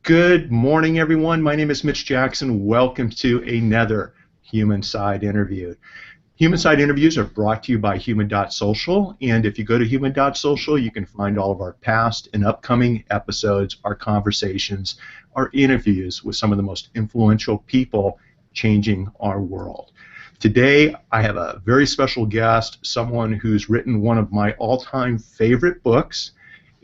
Good morning, everyone. My name is Mitch Jackson. Welcome to another Human Side Interview. Human Side Interviews are brought to you by Human.social, and if you go to Human.social, you can find all of our past and upcoming episodes, our conversations, our interviews with some of the most influential people changing our world. Today, I have a very special guest, someone who's written one of my all-time favorite books,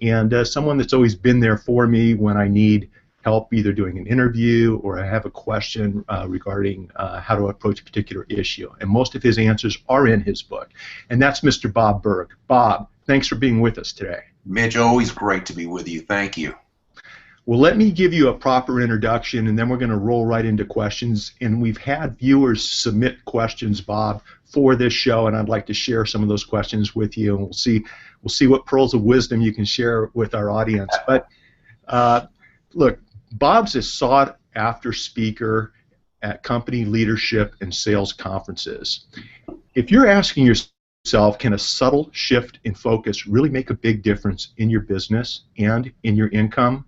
and someone that's always been there for me when I need help either doing an interview or I have a question regarding how to approach a particular issue. And most of his answers are in his book. And that's Mr. Bob Burg. Bob, thanks for being with us today. Mitch, always great to be with you. Thank you. Well, let me give you a proper introduction, and then we're going to roll right into questions. And we've had viewers submit questions, Bob, for this show, and I'd like to share some of those questions with you, and we'll see what pearls of wisdom you can share with our audience. But look, Bob's a sought-after speaker at company leadership and sales conferences. If you're asking yourself, can a subtle shift in focus really make a big difference in your business and in your income?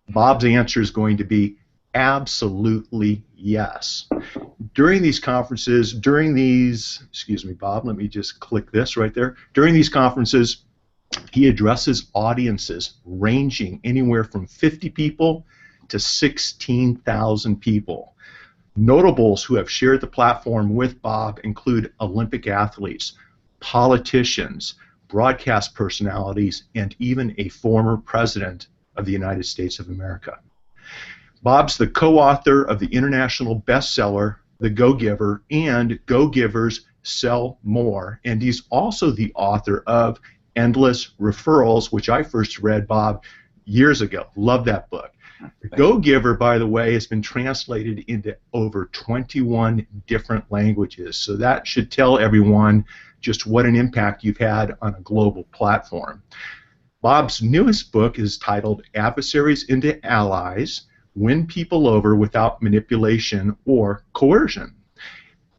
Bob's answer is going to be absolutely yes. During these conferences, excuse me, Bob, let me just click this right there. During these conferences, he addresses audiences ranging anywhere from 50 people to 16,000 people. Notables who have shared the platform with Bob include Olympic athletes, politicians, broadcast personalities, and even a former president of the United States of America. Bob's the co-author of the international bestseller, The Go-Giver, and Go-Givers Sell More, and he's also the author of Endless Referrals, which I first read, Bob, years ago. Love that book. The Go-Giver, by the way, has been translated into over 21 different languages, so that should tell everyone just what an impact you've had on a global platform. Bob's newest book is titled Adversaries into Allies: Win People Over Without Manipulation or Coercion.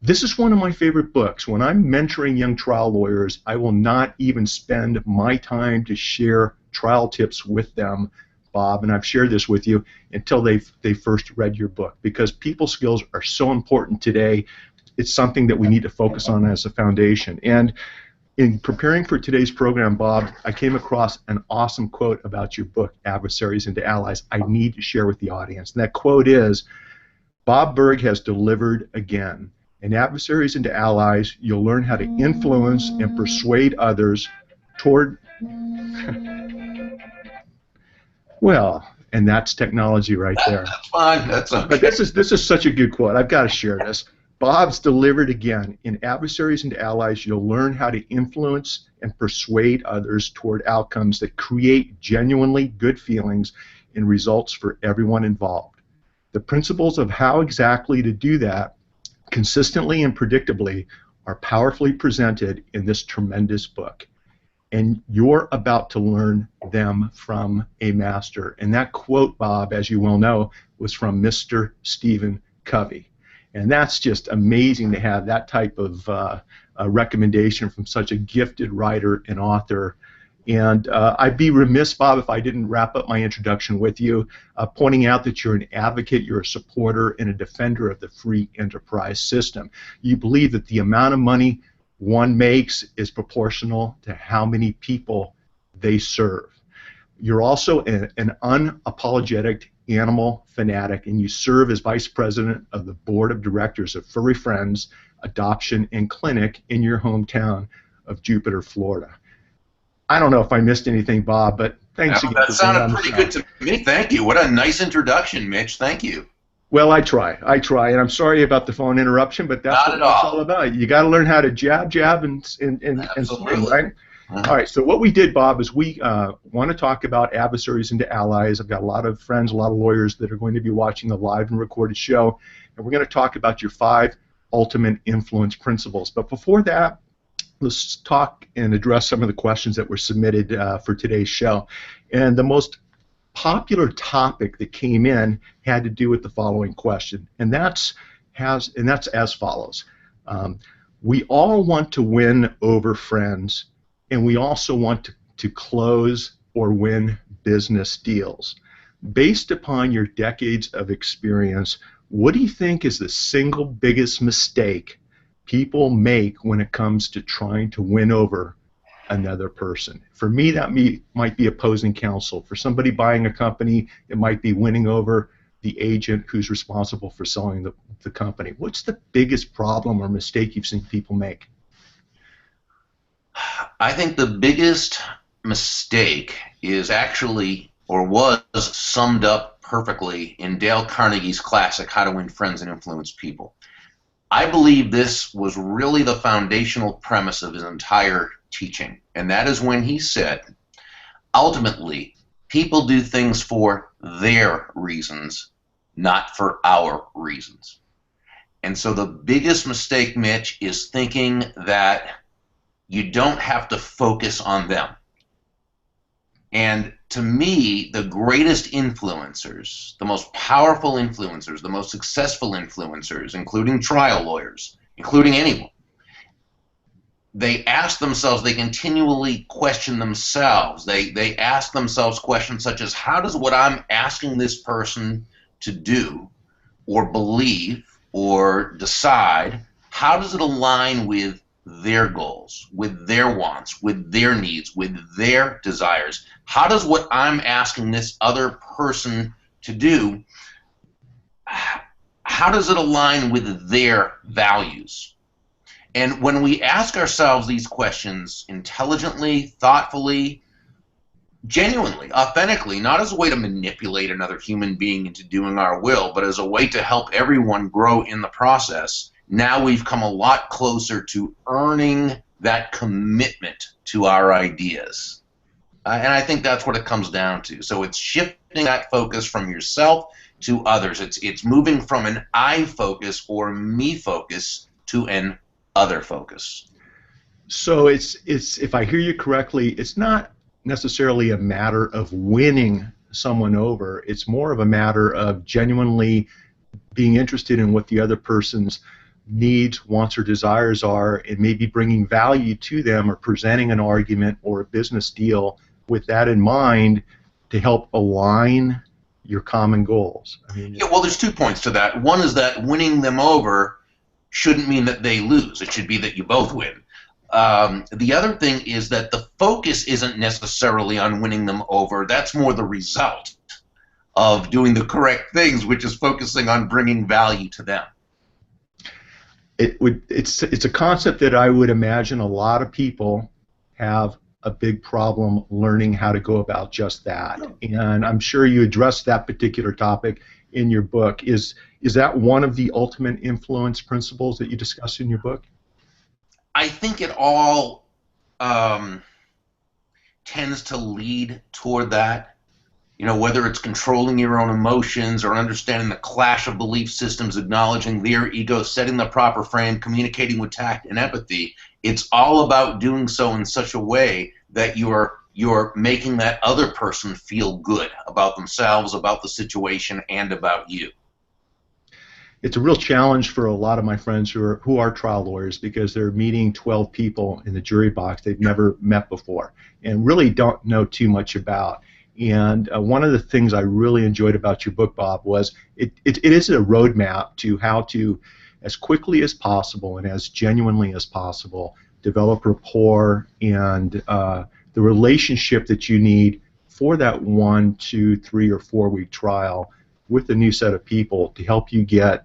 This is one of my favorite books. When I'm mentoring young trial lawyers, I will not even spend my time to share trial tips with them, Bob, and I've shared this with you, until they first read your book, because people skills are so important today. It's something that we need to focus on as a foundation. And in preparing for today's program, Bob, I came across an awesome quote about your book, Adversaries into Allies, I need to share with the audience. And that quote is, Bob Burg has delivered again. In Adversaries into Allies, you'll learn how to influence and persuade others toward... Well, and that's technology right there. That's fine. That's okay. But this is such a good quote. I've got to share this. Bob's delivered again. In Adversaries into Allies, you'll learn how to influence and persuade others toward outcomes that create genuinely good feelings and results for everyone involved. The principles of how exactly to do that consistently and predictably are powerfully presented in this tremendous book. And you're about to learn them from a master. And that quote, Bob, as you well know, was from Mr. Stephen Covey. And that's just amazing to have that type of recommendation from such a gifted writer and author. And I'd be remiss, Bob, if I didn't wrap up my introduction with you, pointing out that you're an advocate, you're a supporter, and a defender of the free enterprise system. You believe that the amount of money one makes is proportional to how many people they serve. You're also an unapologetic animal fanatic, and you serve as vice president of the board of directors of Furry Friends Adoption and Clinic in your hometown of Jupiter, Florida. I don't know if I missed anything, Bob, but thanks again. That sounded pretty good to me. Thank you. What a nice introduction, Mitch. Thank you. Well, I try, and I'm sorry about the phone interruption, but that's what it's all about. You got to learn how to jab, and swing, right? All right, so what we did, Bob, is we want to talk about Adversaries into Allies. I've got a lot of friends, a lot of lawyers that are going to be watching the live and recorded show, and we're going to talk about your 5 ultimate influence principles. But before that, let's talk and address some of the questions that were submitted for today's show. And the most popular topic that came in had to do with the following question, and that's as follows. We all want to win over friends, and we also want to close or win business deals. based upon your decades of experience, what do you think is the single biggest mistake people make when it comes to trying to win over another person? For me, that might be opposing counsel. For somebody buying a company, it might be winning over the agent who's responsible for selling the company. What's the biggest problem or mistake you've seen people make? I think the biggest mistake is actually, or was summed up perfectly in Dale Carnegie's classic, How to Win Friends and Influence People. I believe this was really the foundational premise of his entire teaching, and that is when he said, ultimately, people do things for their reasons, not for our reasons. And so the biggest mistake, Mitch, is thinking that you don't have to focus on them. And to me, the greatest influencers, the most powerful influencers, the most successful influencers, including trial lawyers, including anyone, they ask themselves, they continually question themselves. They ask themselves questions such as, how does what I'm asking this person to do or believe or decide, how does it align with their goals, with their wants, with their needs, with their desires? How does what I'm asking this other person to do, how does it align with their values? And when we ask ourselves these questions intelligently, thoughtfully, genuinely, authentically, not as a way to manipulate another human being into doing our will, but as a way to help everyone grow in the process, now we've come a lot closer to earning that commitment to our ideas. And I think that's what it comes down to. So it's shifting that focus from yourself to others. It's moving from an I focus or me focus to an other focus. So it's if I hear you correctly, it's not necessarily a matter of winning someone over. It's more of a matter of genuinely being interested in what the other person's needs, wants, or desires are, and maybe bringing value to them or presenting an argument or a business deal with that in mind to help align your common goals. I mean, yeah, well, there's 2 points to that. One is that winning them over shouldn't mean that they lose. It should be that you both win. The other thing is that the focus isn't necessarily on winning them over. That's more the result of doing the correct things, which is focusing on bringing value to them. It's a concept that I would imagine a lot of people have a big problem learning how to go about just that. And I'm sure you addressed that particular topic in your book. Is that one of the ultimate influence principles that you discuss in your book? I think it all tends to lead toward that. You know, whether it's controlling your own emotions or understanding the clash of belief systems, acknowledging their ego, setting the proper frame, communicating with tact and empathy, it's all about doing so in such a way that you're making that other person feel good about themselves, about the situation, and about you. It's a real challenge for a lot of my friends who are trial lawyers because they're meeting 12 people in the jury box they've never met before and really don't know too much about. And one of the things I really enjoyed about your book, Bob, was it is a roadmap to how to, as quickly as possible and as genuinely as possible, develop rapport and the relationship that you need for that 1, 2, 3, or 4 week trial with a new set of people to help you get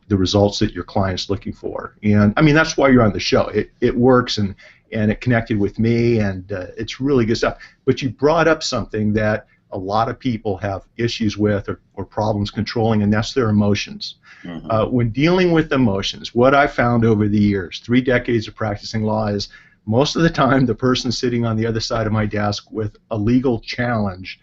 the results that your client's looking for. And I mean, that's why you're on the show. It works, and it connected with me, and it's really good stuff. But you brought up something that a lot of people have issues with or problems controlling, and that's their emotions. Mm-hmm. When dealing with emotions, what I found over the years, 3 decades of practicing law, is most of the time the person sitting on the other side of my desk with a legal challenge,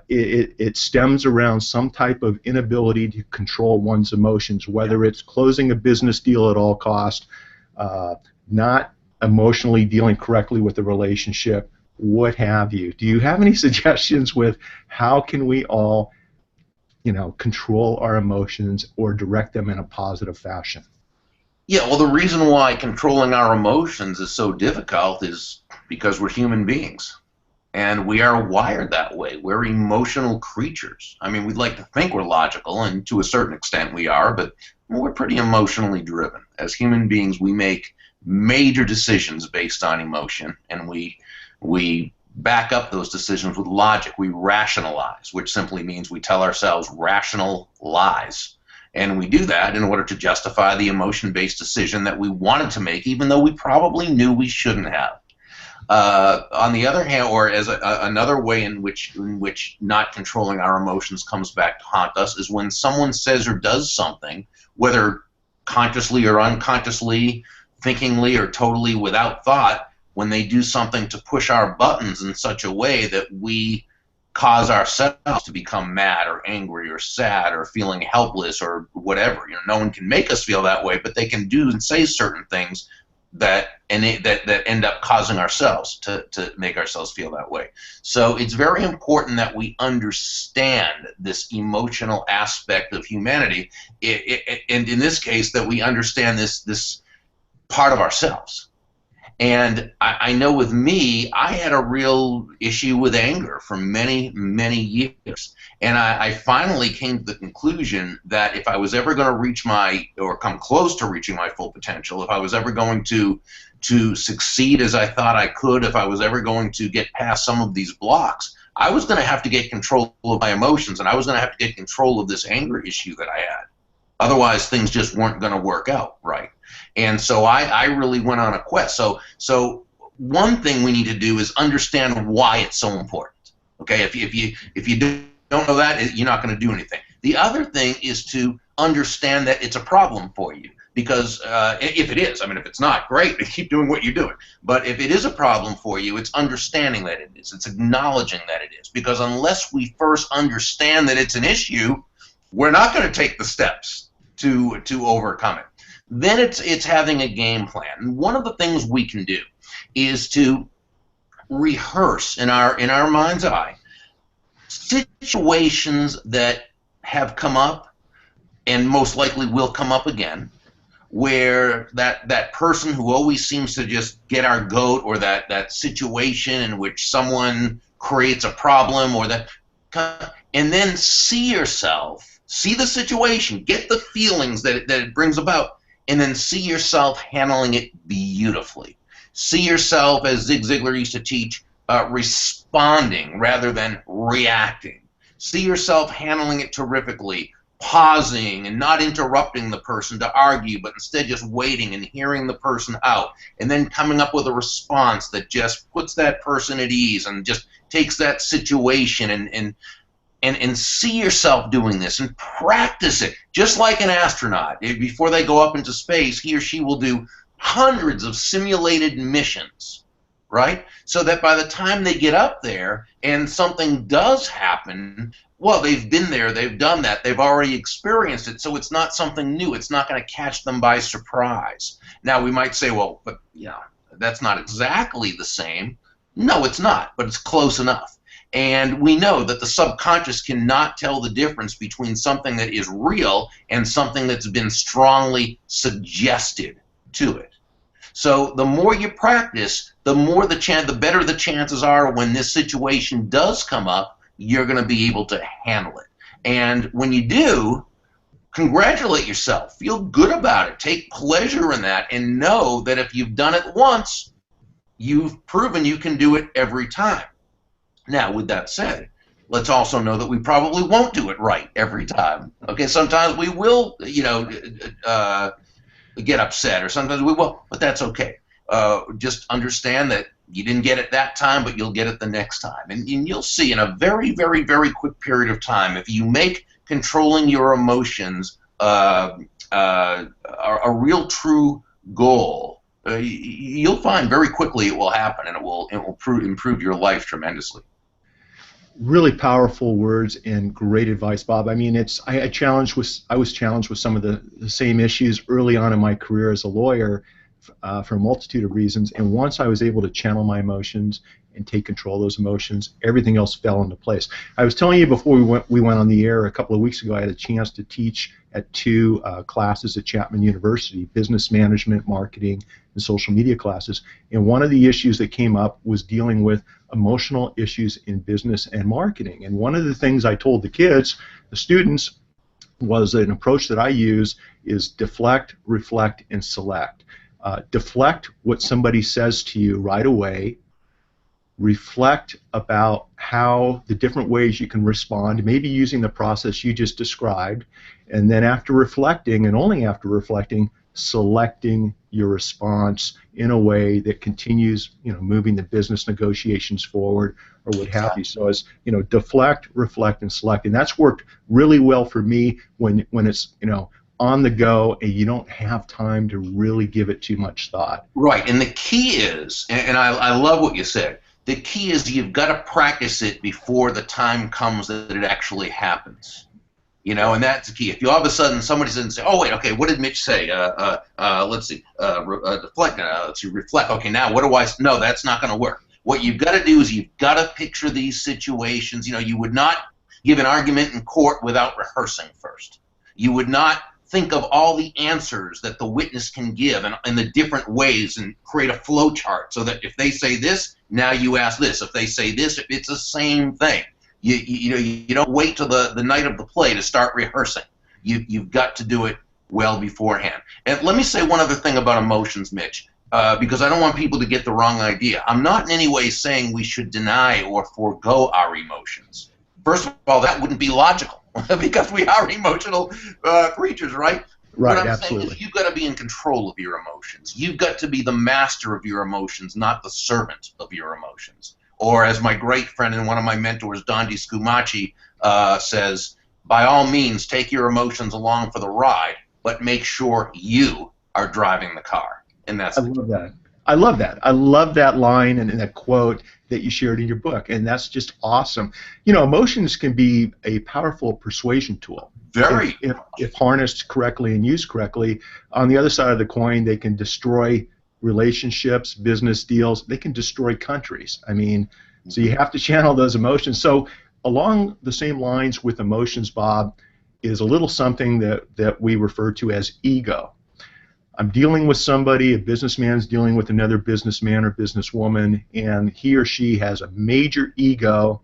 it stems around some type of inability to control one's emotions, whether it's closing a business deal at all cost, not emotionally dealing correctly with the relationship, what have you. Do you have any suggestions with how can we all, control our emotions or direct them in a positive fashion? Yeah, well, the reason why controlling our emotions is so difficult is because we're human beings. And we are wired that way. We're emotional creatures. I mean, we'd like to think we're logical, and to a certain extent we are, but we're pretty emotionally driven. As human beings, we make major decisions based on emotion, and we back up those decisions with logic. We rationalize, which simply means we tell ourselves rational lies. And we do that in order to justify the emotion-based decision that we wanted to make, even though we probably knew we shouldn't have. On the other hand, or as another way in which not controlling our emotions comes back to haunt us, is when someone says or does something, whether consciously or unconsciously, thinkingly or totally without thought, when they do something to push our buttons in such a way that we cause ourselves to become mad or angry or sad or feeling helpless or whatever. You know, no one can make us feel that way, but they can do and say certain things that end up causing ourselves to make ourselves feel that way. So it's very important that we understand this emotional aspect of humanity, and in this case, that we understand this part of ourselves. And I know with me, I had a real issue with anger for many, many years. And I finally came to the conclusion that if I was ever going to reach or come close to reaching my full potential, if I was ever going to succeed as I thought I could, if I was ever going to get past some of these blocks, I was going to have to get control of my emotions, and I was going to have to get control of this anger issue that I had. Otherwise, things just weren't going to work out right. And so I really went on a quest. So one thing we need to do is understand why it's so important. Okay, if you don't know that, you're not going to do anything. The other thing is to understand that it's a problem for you. Because if it is, I mean, if it's not, great, keep doing what you're doing. But if it is a problem for you, it's understanding that it is. It's acknowledging that it is. Because unless we first understand that it's an issue, we're not going to take the steps to overcome it. Then it's having a game plan. And one of the things we can do is to rehearse in our mind's eye situations that have come up and most likely will come up again, where that person who always seems to just get our goat, or that situation in which someone creates a problem, or that, and then see yourself, see the situation, get the feelings that it brings about, and then see yourself handling it beautifully. See yourself, as Zig Ziglar used to teach, responding rather than reacting. See yourself handling it terrifically, pausing and not interrupting the person to argue, but instead just waiting and hearing the person out, and then coming up with a response that just puts that person at ease and just takes that situation and see yourself doing this and practice it. Just like an astronaut, before they go up into space, he or she will do hundreds of simulated missions, right? So that by the time they get up there and something does happen, well, they've been there, they've done that, they've already experienced it, so it's not something new. It's not going to catch them by surprise. Now, we might say, well, but yeah, that's not exactly the same. No, it's not, but it's close enough. And we know that the subconscious cannot tell the difference between something that is real and something that's been strongly suggested to it. So the more you practice, the better the chances are when this situation does come up, you're going to be able to handle it. And when you do, congratulate yourself. Feel good about it. Take pleasure in that, and know that if you've done it once, you've proven you can do it every time. Now, with that said, let's also know that we probably won't do it right every time. Okay, sometimes we will, get upset, or sometimes we won't, but that's okay. Just understand that you didn't get it that time, but you'll get it the next time. And you'll see in a very, very, very quick period of time, if you make controlling your emotions a real true goal, you'll find very quickly it will happen, and it will improve your life tremendously. Really powerful words and great advice, Bob. I mean, I was challenged with some of the same issues early on in my career as a lawyer for a multitude of reasons. And once I was able to channel my emotions and take control of those emotions, everything else fell into place. I was telling you before we went on the air a couple of weeks ago, I had a chance to teach at two classes at Chapman University, business management, marketing, and social media classes. And one of the issues that came up was dealing with emotional issues in business and marketing. And one of the things I told the kids, the students, was an approach that I use is deflect, reflect, and select. Deflect what somebody says to you right away. Reflect about how the different ways you can respond, maybe using the process you just described, and then after reflecting, and only after reflecting, selecting your response in a way that continues, moving the business negotiations forward or what have you. So as deflect, reflect, and select, and that's worked really well for me when it's on the go and you don't have time to really give it too much thought. Right, and the key is, and I love what you said. The key is you've got to practice it before the time comes that it actually happens. And that's the key. If you all of a sudden somebody says, say, "Oh wait, okay, what did Mitch say? Let's see, deflect. Let's see, reflect. Okay, now what do I? No, that's not going to work. What you've got to do is you've got to picture these situations. You would not give an argument in court without rehearsing first. You would not think of all the answers that the witness can give and the different ways and create a flow chart so that if they say this, now you ask this. If they say this, it's the same thing. You don't wait till the night of the play to start rehearsing. You've got to do it well beforehand. And let me say one other thing about emotions, Mitch, because I don't want people to get the wrong idea. I'm not in any way saying we should deny or forego our emotions. First of all, that wouldn't be logical because we are emotional creatures, right? Right, what I'm absolutely. saying is you've got to be in control of your emotions. You've got to be the master of your emotions, not the servant of your emotions. Or as my great friend and one of my mentors, Dondi Scumaci, says, by all means, take your emotions along for the ride, but make sure you are driving the car. And that's I love that. I love that. I love that line and that quote that you shared in your book, and that's just awesome. Emotions can be a powerful persuasion tool. Very. If harnessed correctly and used correctly. On the other side of the coin, they can destroy relationships, business deals. They can destroy countries. So you have to channel those emotions. So along the same lines with emotions, Bob, is a little something that we refer to as ego. I'm dealing with somebody, a businessman's dealing with another businessman or businesswoman, and he or she has a major ego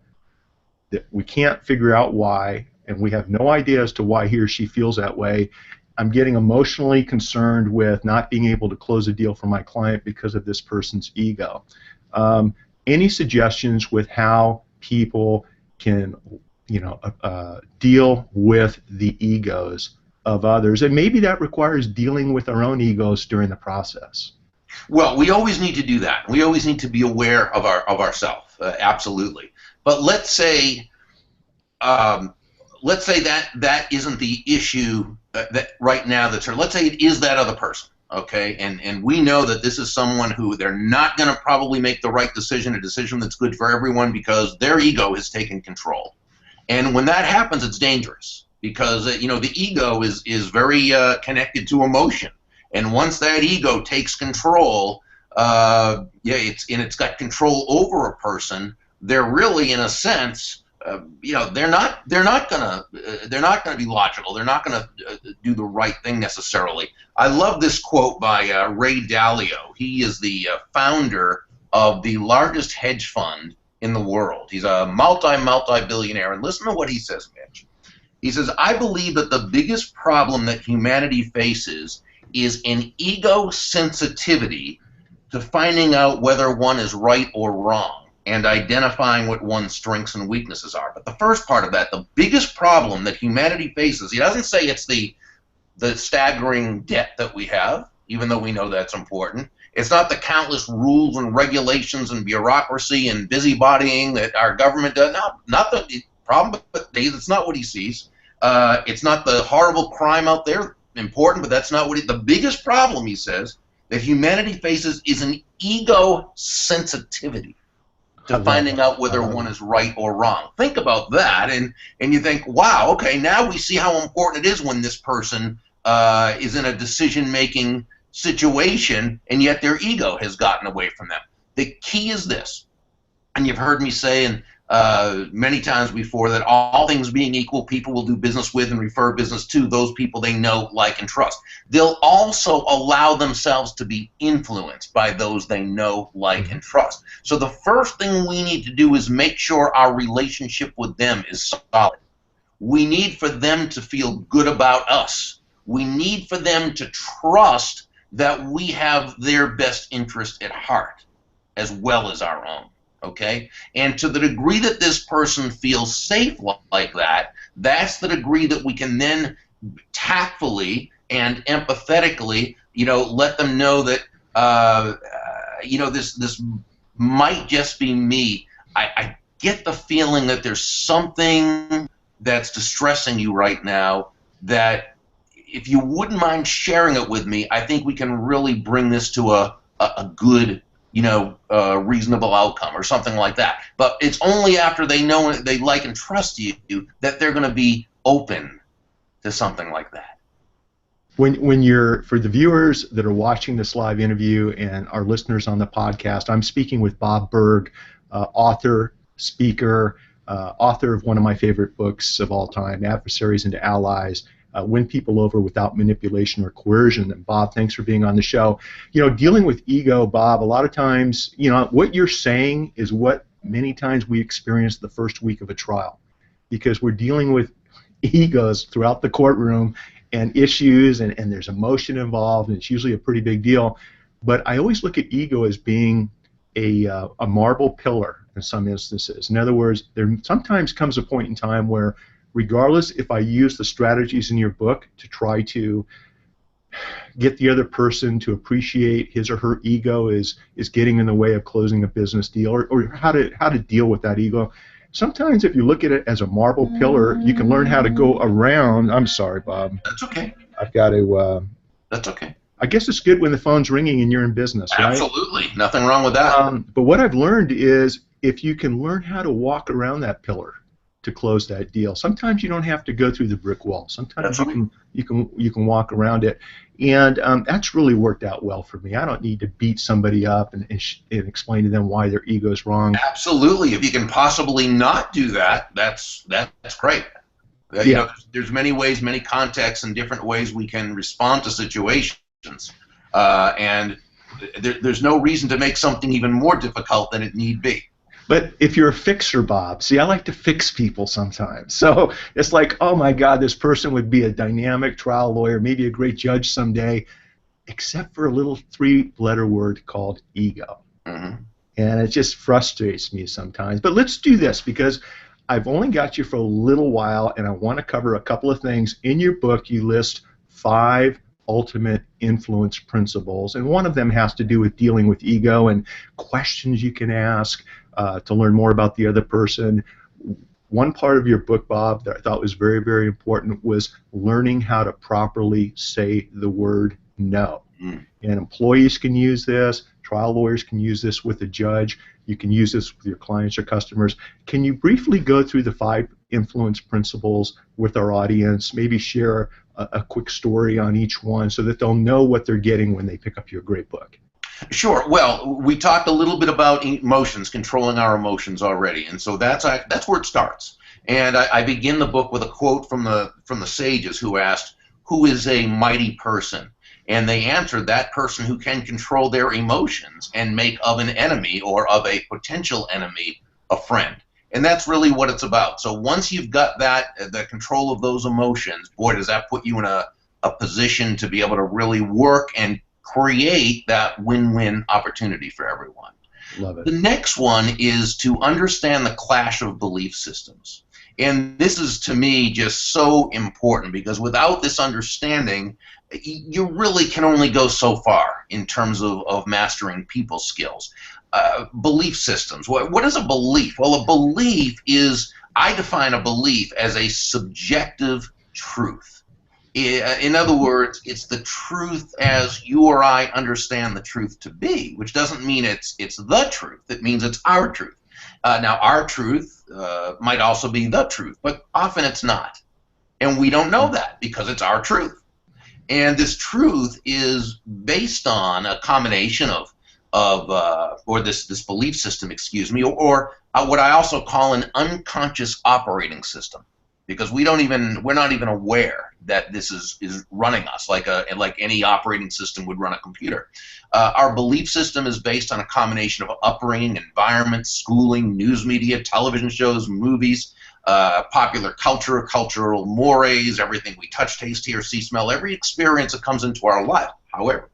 that we can't figure out why, and we have no idea as to why he or she feels that way. I'm getting emotionally concerned with not being able to close a deal for my client because of this person's ego. Any suggestions with how people can, deal with the egos of others, and maybe that requires dealing with our own egos during the process? Well, we always need to do that. We always need to be aware of ourselves, absolutely. But let's say that isn't the issue that right now. Let's say it is that other person, okay? And we know that this is someone who they're not going to probably make the right decision, a decision that's good for everyone, because their ego has taken control. And when that happens, it's dangerous. Because the ego is very connected to emotion, and once that ego takes control, it's got control over a person. They're really, in a sense, they're not gonna be logical. They're not gonna do the right thing necessarily. I love this quote by Ray Dalio. He is the founder of the largest hedge fund in the world. He's a multi-billionaire, and listen to what he says, Mitch. He says, I believe that the biggest problem that humanity faces is an ego sensitivity to finding out whether one is right or wrong and identifying what one's strengths and weaknesses are. But the first part of that, the biggest problem that humanity faces, he doesn't say it's the staggering debt that we have, even though we know that's important. It's not the countless rules and regulations and bureaucracy and busybodying that our government does. No, not the problem, but it's not what he sees. It's not the horrible crime out there, important, but that's not what the biggest problem, he says, that humanity faces is an ego sensitivity to finding out whether one is right or wrong. Think about that, and you think, wow, okay, now we see how important it is when this person is in a decision-making situation, and yet their ego has gotten away from them. The key is this, and you've heard me say, and many times before that all things being equal, people will do business with and refer business to those people they know, like, and trust. They'll also allow themselves to be influenced by those they know, like, and trust. So the first thing we need to do is make sure our relationship with them is solid. We need for them to feel good about us. We need for them to trust that we have their best interest at heart as well as our own. Okay? And to the degree that this person feels safe like that, that's the degree that we can then tactfully and empathetically, let them know that, this might just be me. I get the feeling that there's something that's distressing you right now, that if you wouldn't mind sharing it with me, I think we can really bring this to a good, reasonable outcome or something like that. But it's only after they know they like and trust you that they're going to be open to something like that. When you're, for the viewers that are watching this live interview and our listeners on the podcast, I'm speaking with Bob Burg, author, speaker, author of one of my favorite books of all time, Adversaries into Allies, Win People Over Without Manipulation or Coercion. And Bob, thanks for being on the show. Dealing with ego, Bob, a lot of times, what you're saying is what many times we experience the first week of a trial, because we're dealing with egos throughout the courtroom and issues, and there's emotion involved, and it's usually a pretty big deal. But I always look at ego as being a marble pillar in some instances. In other words, there sometimes comes a point in time where, regardless if I use the strategies in your book to try to get the other person to appreciate his or her ego is getting in the way of closing a business deal, or how to deal with that ego. Sometimes if you look at it as a marble pillar, you can learn how to go around. I'm sorry, Bob. That's okay. I've got to... That's okay. I guess it's good when the phone's ringing and you're in business, right? Absolutely. Nothing wrong with that. But what I've learned is if you can learn how to walk around that pillar to close that deal, sometimes you don't have to go through the brick wall. Sometimes you can walk around it, and that's really worked out well for me. I don't need to beat somebody up and explain to them why their ego's wrong. Absolutely. If you can possibly not do that, that's great. There's many ways, many contexts, and different ways we can respond to situations, and there's no reason to make something even more difficult than it need be. But if you're a fixer, Bob, see, I like to fix people sometimes. So it's like, oh my God, this person would be a dynamic trial lawyer, maybe a great judge someday, except for a little three-letter word called ego. And it just frustrates me sometimes. But let's do this, because I've only got you for a little while, and I want to cover a couple of things. In your book, you list 5 ultimate influence principles, and one of them has to do with dealing with ego and questions you can ask to learn more about the other person. One part of your book, Bob, that I thought was very, very important was learning how to properly say the word no. And employees can use this, trial lawyers can use this with a judge, you can use this with your clients or customers. Can you briefly go through the 5 influence principles with our audience, maybe share a quick story on each one so that they'll know what they're getting when they pick up your great book? Sure. Well, we talked a little bit about emotions, controlling our emotions already, and so that's where it starts. And I begin the book with a quote from the sages who asked, "Who is a mighty person?" And they answered, that person who can control their emotions and make of an enemy or of a potential enemy a friend. And that's really what it's about. So once you've got the control of those emotions, boy, does that put you in a position to be able to really work and create that win-win opportunity for everyone. Love it. The next one is to understand the clash of belief systems. And this is, to me, just so important, because without this understanding, you really can only go so far in terms of mastering people skills. Belief systems. What is a belief? Well, a belief is, I define a belief as a subjective truth. In other words, it's the truth as you or I understand the truth to be, which doesn't mean it's the truth. It means it's our truth. Now, our truth might also be the truth, but often it's not. And we don't know that because it's our truth. And this truth is based on a combination of or this belief system, excuse me, or what I also call an unconscious operating system, because we're not even aware that this is running us like any operating system would run a computer. Our belief system is based on a combination of upbringing, environment, schooling, news media, television shows, movies, popular culture, cultural mores, everything we touch, taste, hear, see, smell, every experience that comes into our life. However,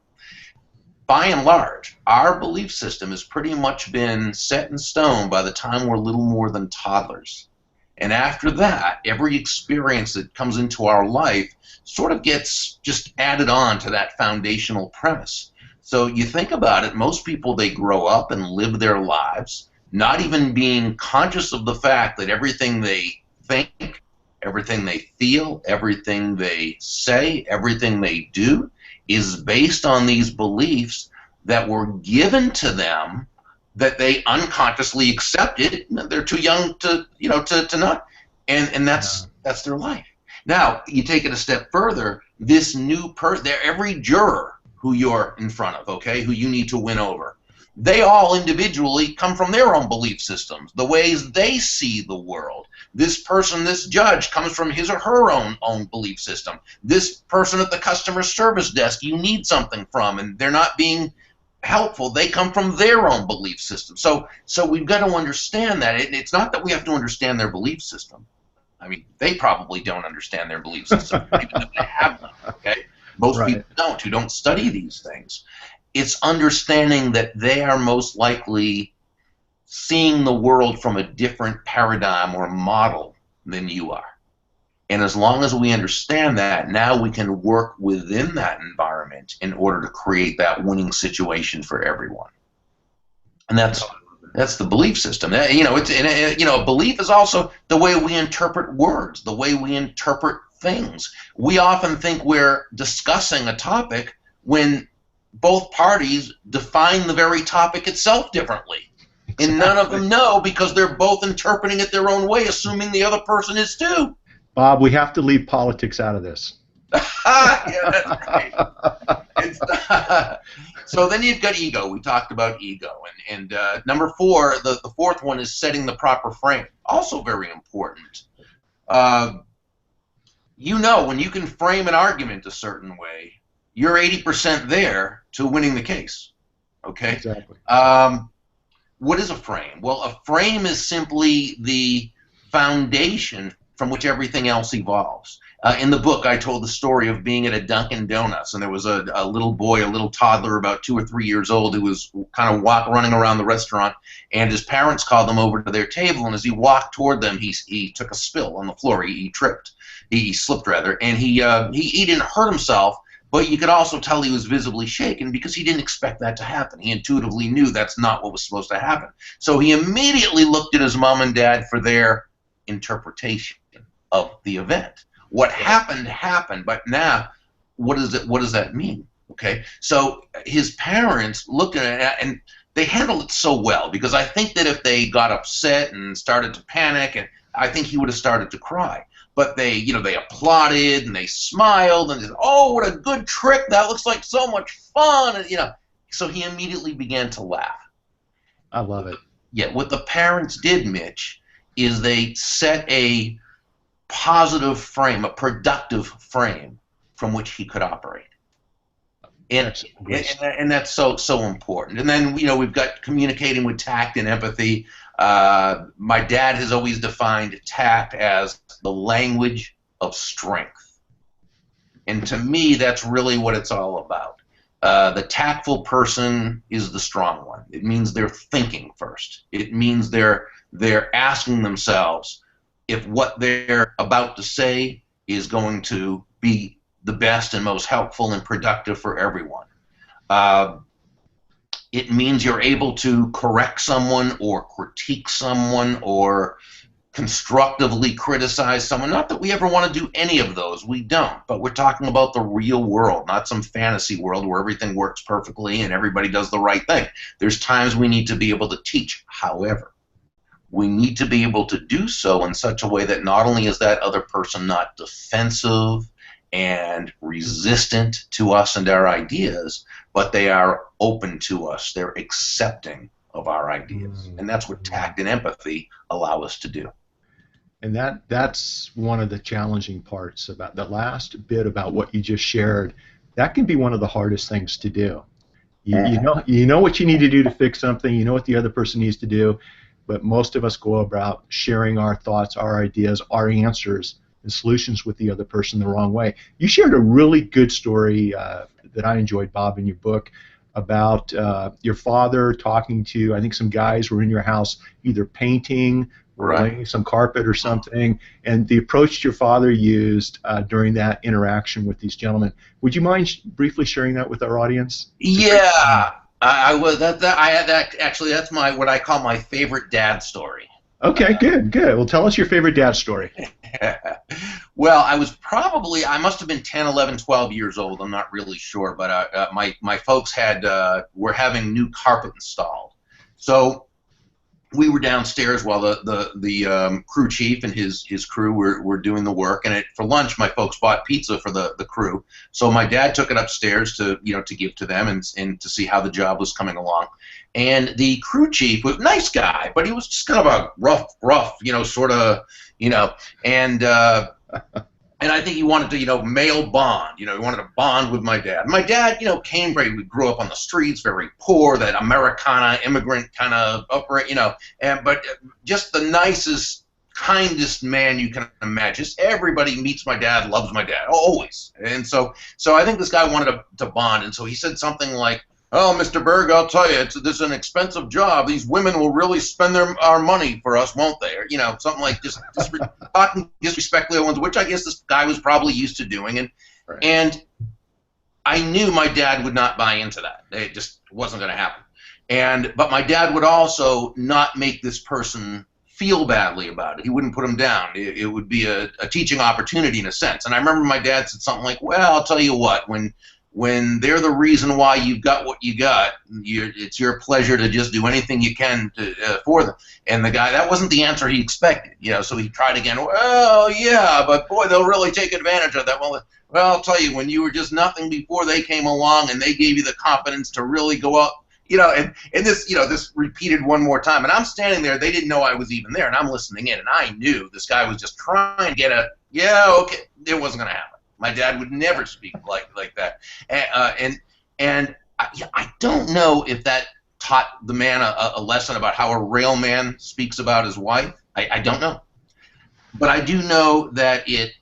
by and large, our belief system has pretty much been set in stone by the time we're little more than toddlers. And after that, every experience that comes into our life sort of gets just added on to that foundational premise. So you think about it, most people, they grow up and live their lives not even being conscious of the fact that everything they think, everything they feel, everything they say, everything they do is based on these beliefs that were given to them, that they unconsciously accepted. They're too young to not, and that's their life. Now you take it a step further. This new every juror who you're in front of, okay, who you need to win over, they all individually come from their own belief systems, the ways they see the world. This person, this judge, comes from his or her own belief system. This person at the customer service desk you need something from, and they're not being helpful, they come from their own belief system. So we've got to understand that. It's not that we have to understand their belief system. I mean, they probably don't understand their belief system, even though they have them, okay? Most people don't, who don't study these things. It's understanding that they are most likely seeing the world from a different paradigm or model than you are. And as long as we understand that, now we can work within that environment in order to create that winning situation for everyone. And that's the belief system. Belief is also the way we interpret words, the way we interpret things. We often think we're discussing a topic when both parties define the very topic itself differently. Exactly. And none of them know, because they're both interpreting it their own way, assuming the other person is too. Bob, we have to leave politics out of this. Yeah, that's right. So then you've got ego. We talked about ego. And number 4, the fourth one is setting the proper frame. Also very important. When you can frame an argument a certain way, you're 80% there to winning the case. Okay? Exactly. What is a frame? Well, a frame is simply the foundation from which everything else evolves. In the book, I told the story of being at a Dunkin' Donuts, and there was a little boy, a little toddler, about 2 or 3 years old, who was kind of running around the restaurant, and his parents called him over to their table, and as he walked toward them, he took a spill on the floor. He tripped. He slipped, rather, and he didn't hurt himself, but you could also tell he was visibly shaken because he didn't expect that to happen. He intuitively knew that's not what was supposed to happen. So he immediately looked at his mom and dad for their interpretation of the event. What happened, but now what does that mean? Okay, so his parents looked at it and they handled it so well, because I think that if they got upset and started to panic, and I think he would have started to cry. But they applauded and they smiled and they said, "Oh, what a good trick! That looks like so much fun!" And so he immediately began to laugh. I love it. Yeah, what the parents did, Mitch, is they set a positive frame, a productive frame from which he could operate. And that's so important. And then we've got communicating with tact and empathy. My dad has always defined tact as the language of strength. And to me, that's really what it's all about. The tactful person is the strong one. It means they're thinking first. It means they're asking themselves if what they're about to say is going to be the best and most helpful and productive for everyone. It means you're able to correct someone or critique someone or constructively criticize someone. Not that we ever want to do any of those. We don't. But we're talking about the real world, not some fantasy world where everything works perfectly and everybody does the right thing. There's times we need to be able to teach. However, we need to be able to do so in such a way that not only is that other person not defensive and resistant to us and our ideas, but they are open to us. They're accepting of our ideas. And that's what tact and empathy allow us to do. And that's one of the challenging parts about the last bit about what you just shared. That can be one of the hardest things to do. You know what you need to do to fix something. You know what the other person needs to do, but most of us go about sharing our thoughts, our ideas, our answers, and solutions with the other person the wrong way. You shared a really good story that I enjoyed, Bob, in your book about your father talking to, I think some guys were in your house either painting or laying some carpet or something, and the approach your father used during that interaction with these gentlemen. Would you mind briefly sharing that with our audience? Yeah, I was I had that actually. That's what I call my favorite dad story. Okay, good. Well, tell us your favorite dad story. Well, I must have been 10, 11, 12 years old. I'm not really sure, but my folks were having new carpet installed, so we were downstairs while the crew chief and his crew were doing the work, and for lunch my folks bought pizza for the crew. So my dad took it upstairs to give to them and to see how the job was coming along. And the crew chief was a nice guy, but he was just kind of a rough, sort of, and I think he wanted to, male bond. He wanted to bond with my dad. My dad, we grew up on the streets, very poor, that Americana immigrant kind of upright, but just the nicest, kindest man you can imagine. Just everybody meets my dad, loves my dad, always. And so I think this guy wanted to bond, and so he said something like, "Oh, Mr. Burg, I'll tell you, this is an expensive job. These women will really spend our money for us, won't they?" Or, something like just talking disrespectfully, which I guess this guy was probably used to doing. And I knew my dad would not buy into that. It just wasn't going to happen. But my dad would also not make this person feel badly about it. He wouldn't put him down. It would be a teaching opportunity in a sense. And I remember my dad said something like, "Well, I'll tell you what, when they're the reason why you've got what you got, it's your pleasure to just do anything you can for them." And the guy, that wasn't the answer he expected, so he tried again. "Well, yeah, but boy, they'll really take advantage of that." Well, I'll tell you, when you were just nothing before they came along and they gave you the confidence to really go up, and this, this repeated one more time. And I'm standing there, they didn't know I was even there, and I'm listening in, and I knew this guy was just trying to get okay, it wasn't going to happen. My dad would never speak like that, and I don't know if that taught the man a lesson about how a real man speaks about his wife. I don't know, but I do know that it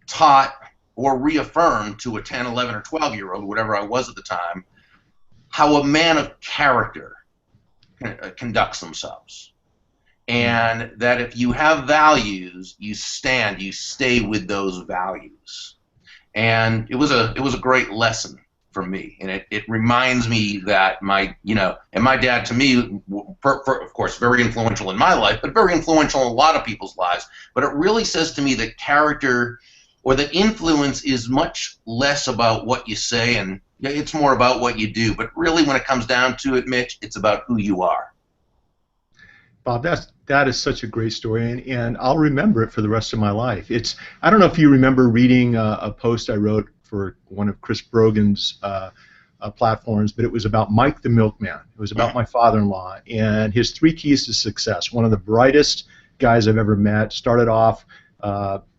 taught or reaffirmed to a 10, 11, or 12-year-old, whatever I was at the time, how a man of character conducts themselves. And that if you have values, you stay with those values. And it was a great lesson for me, and it reminds me that and my dad, to me, of course, very influential in my life, but very influential in a lot of people's lives. But it really says to me that character or that influence is much less about what you say, and it's more about what you do. But really, when it comes down to it, Mitch, it's about who you are. Bob, that is such a great story, and I'll remember it for the rest of my life. I don't know if you remember reading a post I wrote for one of Chris Brogan's platforms, but it was about Mike the Milkman. It was about my father-in-law and his 3 keys to success. One of the brightest guys I've ever met. Started off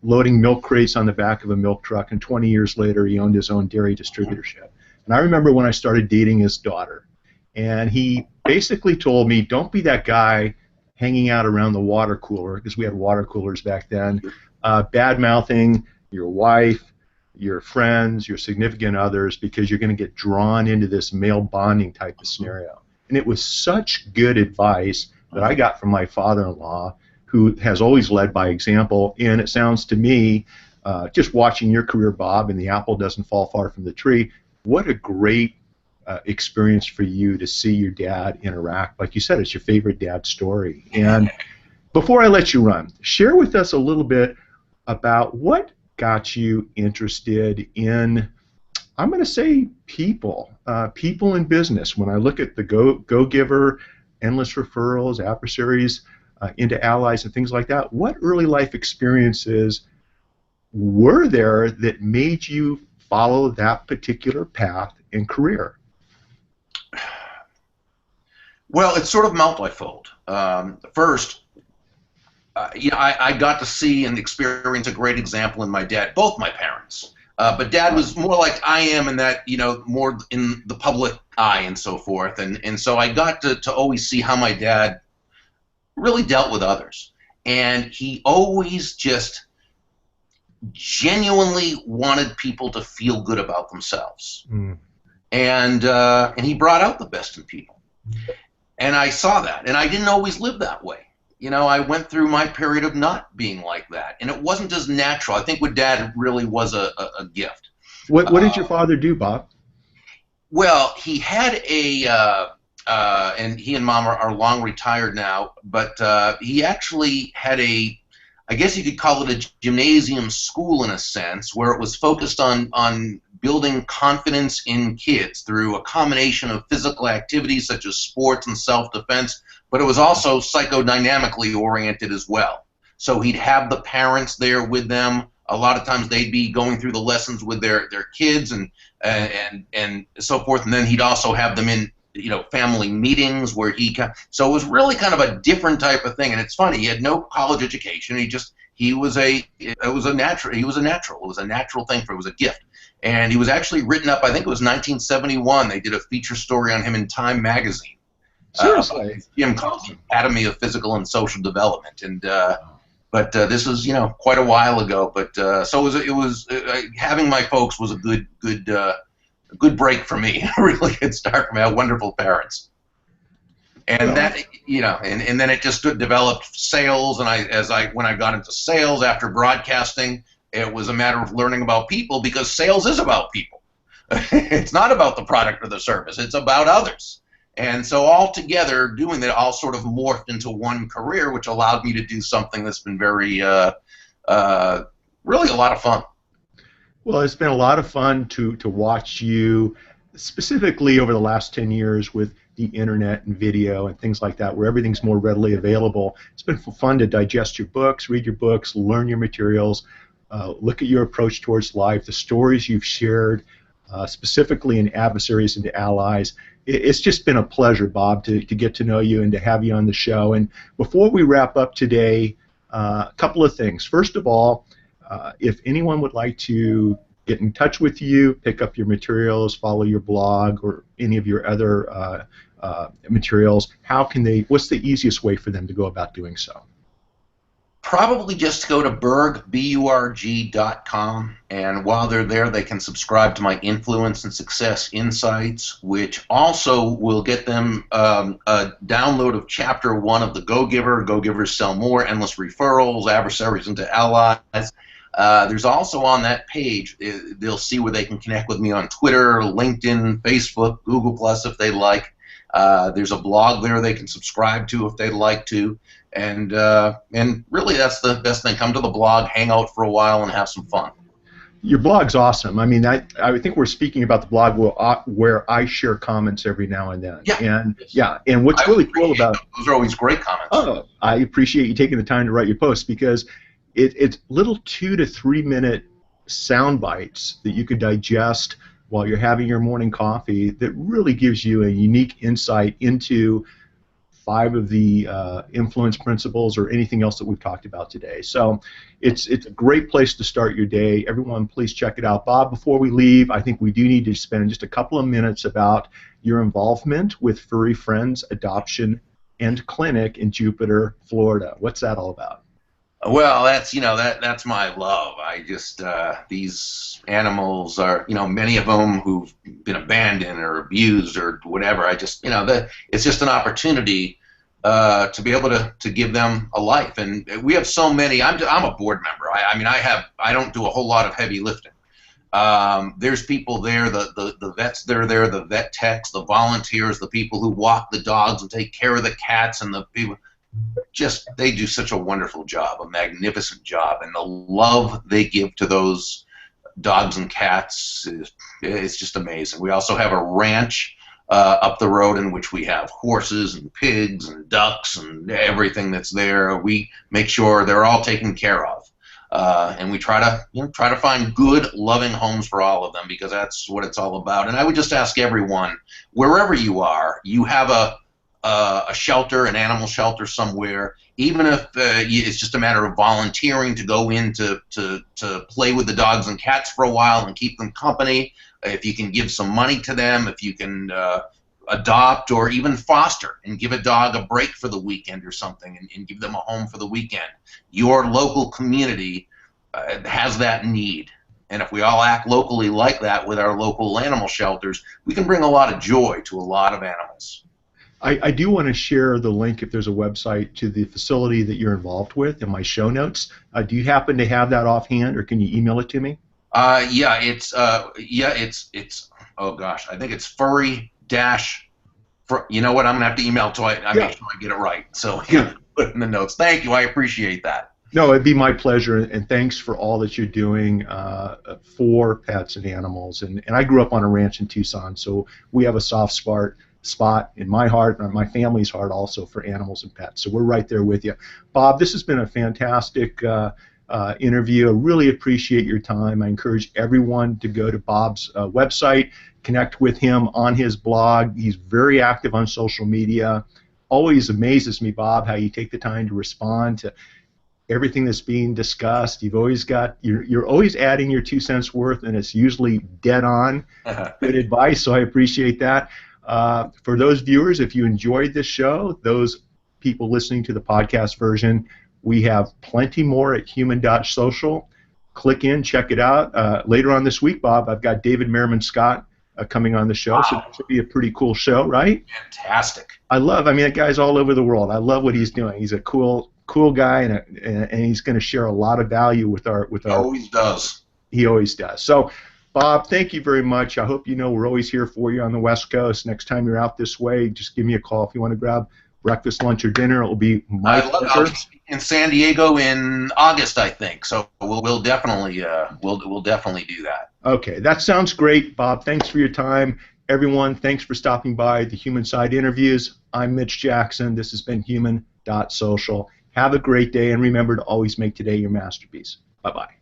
loading milk crates on the back of a milk truck, and 20 years later he owned his own dairy distributorship. And I remember when I started dating his daughter, and he basically told me, "Don't be that guy hanging out around the water cooler," because we had water coolers back then, bad-mouthing your wife, your friends, your significant others, because you're going to get drawn into this male bonding type of scenario. And it was such good advice that I got from my father-in-law, who has always led by example. And it sounds to me, just watching your career, Bob, and the apple doesn't fall far from the tree, what a great experience for you to see your dad interact. Like you said, it's your favorite dad story. And before I let you run, share with us a little bit about what got you interested in, I'm going to say, people in business. When I look at the Go-Giver, endless referrals, adversaries, into allies and things like that, what early life experiences were there that made you follow that particular path and career? Well, it's sort of multifold. First, I got to see and experience a great example in my dad, both my parents. But Dad was more like I am in that, more in the public eye and so forth. And so I got to always see how my dad really dealt with others. And he always just genuinely wanted people to feel good about themselves. Mm. And he brought out the best in people. And I saw that. And I didn't always live that way. I went through my period of not being like that, and it wasn't as natural. I think with Dad really was a gift. What did your father do, Bob? Well, he had and he and Mom are long retired now, but he actually had I guess you could call it a gymnasium school in a sense, where it was focused on building confidence in kids through a combination of physical activities such as sports and self-defense, but it was also psychodynamically oriented as well. So he'd have the parents there with them. A lot of times they'd be going through the lessons with their kids and so forth, and then he'd also have them in family meetings where so it was really kind of a different type of thing. And it's funny, he had no college education. It was a natural thing for him. It was a gift. And he was actually written up, I think it was 1971. They did a feature story on him in Time magazine. Seriously? Jim called the Academy of Physical and Social Development. And but this was quite a while ago. But so it was having my folks was a good break for me. A really good start for me. I had wonderful parents. And that, and then it just developed sales. And when I got into sales after broadcasting, it was a matter of learning about people, because sales is about people. It's not about the product or the service. It's about others. And so all together, doing that, all sort of morphed into one career, which allowed me to do something that's been very, really a lot of fun. Well, it's been a lot of fun to watch you, specifically over the last 10 years with the internet and video and things like that, where everything's more readily available. It's been fun to digest your books, read your books, learn your materials, look at your approach towards life, the stories you've shared, specifically in Adversaries into Allies. It's just been a pleasure, Bob, to get to know you and to have you on the show. And before we wrap up today, a couple of things. First of all, if anyone would like to get in touch with you, pick up your materials, follow your blog, or any of your other materials, what's the easiest way for them to go about doing so? Probably just go to Burg, BURG.com, and while they're there, they can subscribe to my Influence and Success Insights, which also will get them a download of Chapter 1 of the Go-Giver, Go-Givers Sell More, Endless Referrals, Adversaries into Allies. There's also on that page, they'll see where they can connect with me on Twitter, LinkedIn, Facebook, Google+, if they like. There's a blog there they can subscribe to if they'd like to. And really, that's the best thing. Come to the blog, hang out for a while, and have some fun. Your blog's awesome. I mean, I think we're speaking about the blog where I share comments every now and then. Yeah. And what's really cool about those are always great comments. Oh, I appreciate you taking the time to write your posts, because it's little 2 to 3 minute sound bites that you could digest while you're having your morning coffee that really gives you a unique insight into 5 of the influence principles or anything else that we've talked about today. So it's a great place to start your day. Everyone, please check it out. Bob, before we leave, I think we do need to spend just a couple of minutes about your involvement with Furry Friends Adoption and Clinic in Jupiter, Florida. What's that all about? Well, that's my love. I just these animals are, many of them who've been abandoned or abused or whatever. I just, it's just an opportunity to be able to give them a life. And we have so many. I'm a board member. I don't do a whole lot of heavy lifting. There's people there, the vets that are there, the vet techs, the volunteers, the people who walk the dogs and take care of the cats, and the people. They do such a wonderful job, a magnificent job, and the love they give to those dogs and cats is just amazing. We also have a ranch up the road in which we have horses and pigs and ducks and everything that's there. We make sure they're all taken care of, and we try to find good, loving homes for all of them, because that's what it's all about. And I would just ask everyone, wherever you are, you have a a shelter, an animal shelter somewhere, even if it's just a matter of volunteering to go in to play with the dogs and cats for a while and keep them company, if you can give some money to them, if you can adopt or even foster and give a dog a break for the weekend or something, and give them a home for the weekend. Your local community has that need. And if we all act locally like that with our local animal shelters, we can bring a lot of joy to a lot of animals. I do want to share the link, if there's a website, to the facility that you're involved with in my show notes. Do you happen to have that offhand, or can you email it to me? Yeah, it's oh gosh, I think it's furry dash. You know what? I'm gonna have to email to I make sure I get it right. So yeah, put it in the notes. Thank you. I appreciate that. No, it'd be my pleasure, and thanks for all that you're doing for pets and animals. And I grew up on a ranch in Tucson, so we have a soft spot in my heart and my family's heart also for animals and pets. So we're right there with you. Bob, this has been a fantastic interview. I really appreciate your time. I encourage everyone to go to Bob's website, connect with him on his blog. He's very active on social media. Always amazes me, Bob, how you take the time to respond to everything that's being discussed. You've always got you're always adding your 2 cents worth, and it's usually dead on. Good advice, so I appreciate that. For those viewers, if you enjoyed this show, those people listening to the podcast version, we have plenty more at human.social. Click in, check it out. Later on this week, Bob, I've got David Merriman Scott coming on the show, wow. So that should be a pretty cool show, right? Fantastic. I mean, that guy's all over the world. I love what he's doing. He's a cool guy, and he's going to share a lot of value with our. He always does. He always does. So, Bob, thank you very much. I hope you know we're always here for you on the West Coast. Next time you're out this way, just give me a call if you want to grab breakfast, lunch, or dinner. It will be my pleasure. I'll be in San Diego in August, I think. So we'll definitely we'll definitely do that. Okay, that sounds great, Bob. Thanks for your time, everyone. Thanks for stopping by the Human Side Interviews. I'm Mitch Jackson. This has been Human.Social. Have a great day, and remember to always make today your masterpiece. Bye-bye.